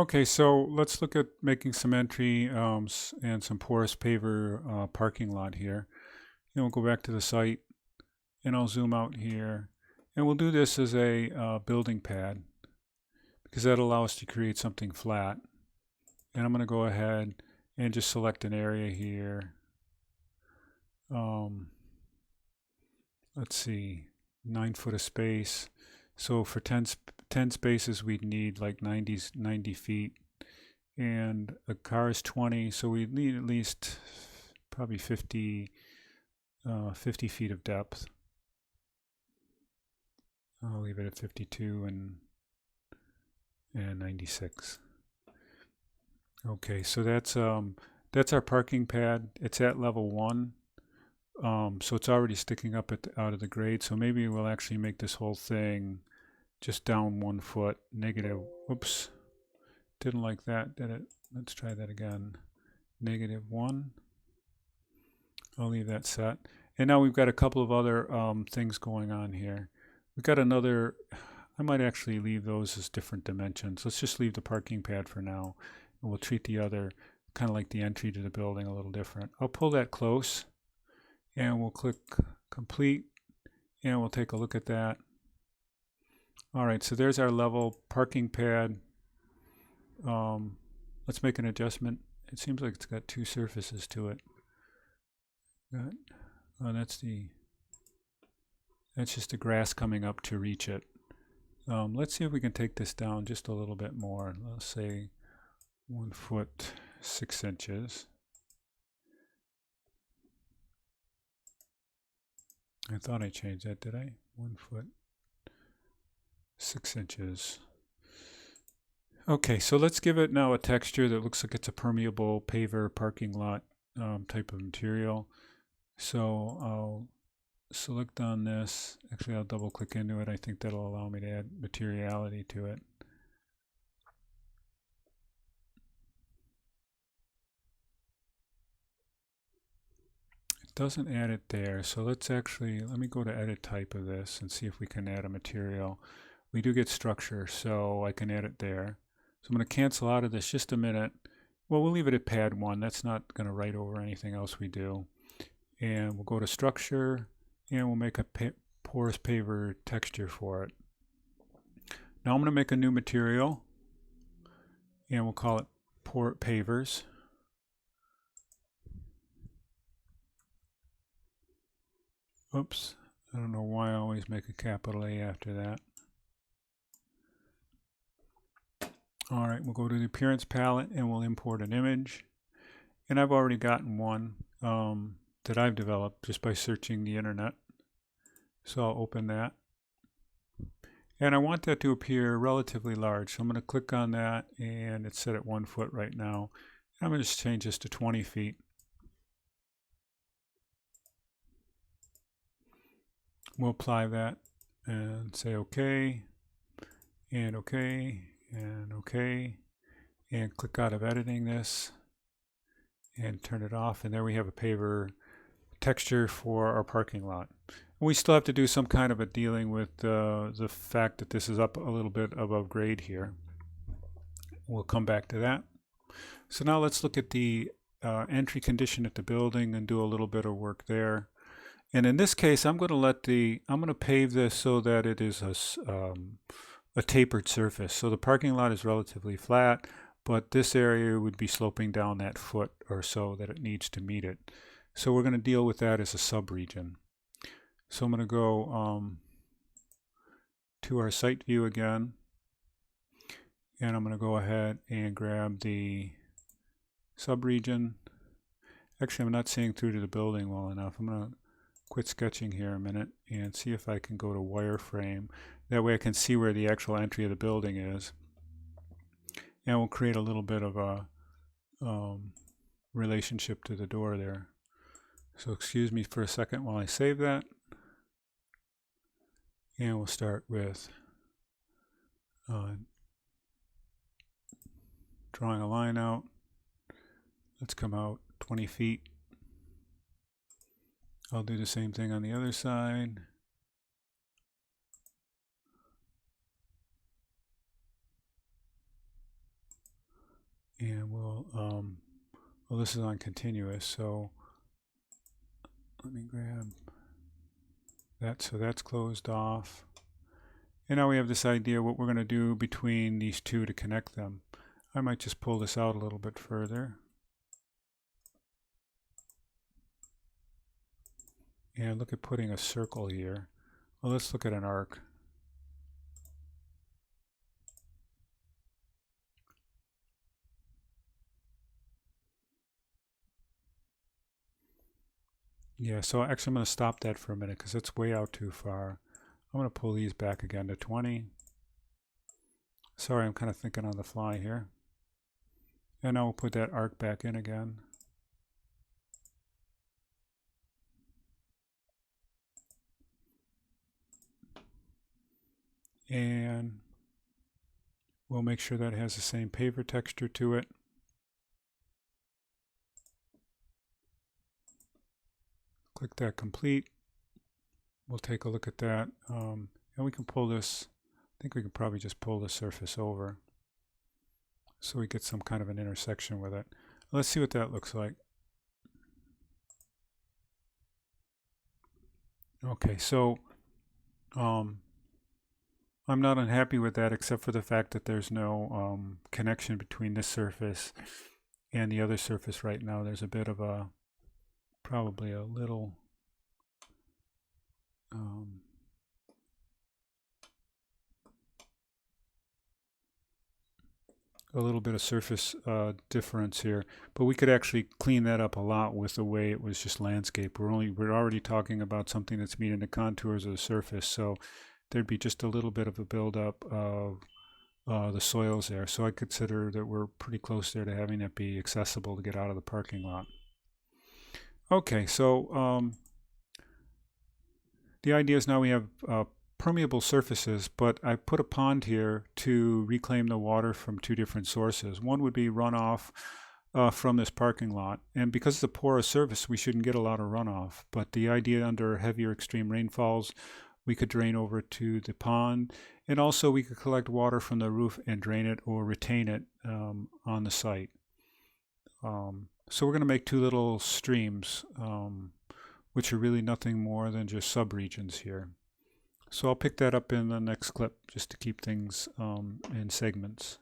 Okay, so let's look at making some entry and some porous paver parking lot here. And we'll go back to the site and I'll zoom out here. And we'll do this as a building pad because that'll allow us to create something flat. And I'm going to go ahead and just select an area here. Let's see, 9 foot of space. So for 10 spaces, we'd need like 90 feet. And a car is 20, so we need at least probably 50 feet of depth. I'll leave it at 52 and 96. Okay, so that's our parking pad. It's at level 1. So it's already sticking up out of the grade. So maybe we'll actually make this whole thing just down 1 foot, negative. Whoops, didn't like that, did it? Let's try that again. -1. I'll leave that set. And now we've got a couple of other things going on here. We've got another. I might actually leave those as different dimensions. Let's just leave the parking pad for now. And we'll treat the other kind of like the entry to the building a little different. I'll pull that close and we'll click complete and we'll take a look at that. All right, so there's our level parking pad. Let's make an adjustment. It seems like it's got 2 surfaces to it. Oh, that's just the grass coming up to reach it. Let's see if we can take this down just a little bit more. Let's say 1 foot 6 inches. I thought I changed that, did I? 1 foot 6 inches. Okay, so let's give it now a texture that looks like it's a permeable paver parking lot type of material. So I'll select on this. Actually, I'll double click into it. I think that'll allow me to add materiality to it. It doesn't add it there. So let me go to edit type of this and see if we can add a material. We do get structure, so I can add it there. So I'm going to cancel out of this just a minute. Well, we'll leave it at pad 1. That's not going to write over anything else we do. And we'll go to structure and we'll make a porous paver texture for it. Now I'm going to make a new material and we'll call it pavers. Oops, I don't know why I always make a capital A after that. All right, we'll go to the appearance palette and we'll import an image. And I've already gotten one that I've developed just by searching the internet. So I'll open that. And I want that to appear relatively large. So I'm going to click on that and it's set at 1 foot right now. I'm going to just change this to 20 feet. We'll apply that and say OK, and OK, and OK, and click out of editing this and turn it off. And there we have a paver texture for our parking lot. We still have to do some kind of a dealing with the fact that this is up a little bit above grade here. We'll come back to that. So now let's look at the entry condition at the building and do a little bit of work there. And in this case, I'm going to pave this so that it is a tapered surface. So the parking lot is relatively flat, but this area would be sloping down that foot or so that it needs to meet it. So we're going to deal with that as a subregion. So I'm going to go to our site view again, and I'm going to go ahead and grab the subregion. Actually, I'm not seeing through to the building well enough. I'm going to quit sketching here a minute and see if I can go to wireframe. That way I can see where the actual entry of the building is. And we'll create a little bit of a relationship to the door there. So excuse me for a second while I save that. And we'll start with drawing a line out. Let's come out 20 feet. I'll do the same thing on the other side. And we'll, well, this is on continuous, so let me grab that, so that's closed off. And now we have this idea what we're going to do between these two to connect them. I might just pull this out a little bit further. And look at putting a circle here. Well, let's look at an arc. Yeah, so actually I'm going to stop that for a minute because it's way out too far. I'm going to pull these back again to 20. Sorry, I'm kind of thinking on the fly here. And now we'll put that arc back in again. And we'll make sure that it has the same paver texture to it. Click that complete. We'll take a look at that. And we can pull this, I think we can probably just pull the surface over so we get some kind of an intersection with it. Let's see what that looks like. Okay, so I'm not unhappy with that except for the fact that there's no connection between this surface and the other surface right now. There's a bit of a, probably a little bit of surface difference here, but we could actually clean that up a lot with the way it was just landscape. We're already talking about something that's meeting the contours of the surface, so there'd be just a little bit of a buildup of the soils there. So I consider that we're pretty close there to having it be accessible to get out of the parking lot. Okay, so the idea is now we have permeable surfaces, but I put a pond here to reclaim the water from two different sources. One would be runoff from this parking lot, and because it's a porous surface we shouldn't get a lot of runoff, but the idea under heavier extreme rainfalls we could drain over to the pond, and also we could collect water from the roof and drain it or retain it on the site. So we're going to make two little streams which are really nothing more than just subregions here. So I'll pick that up in the next clip just to keep things in segments.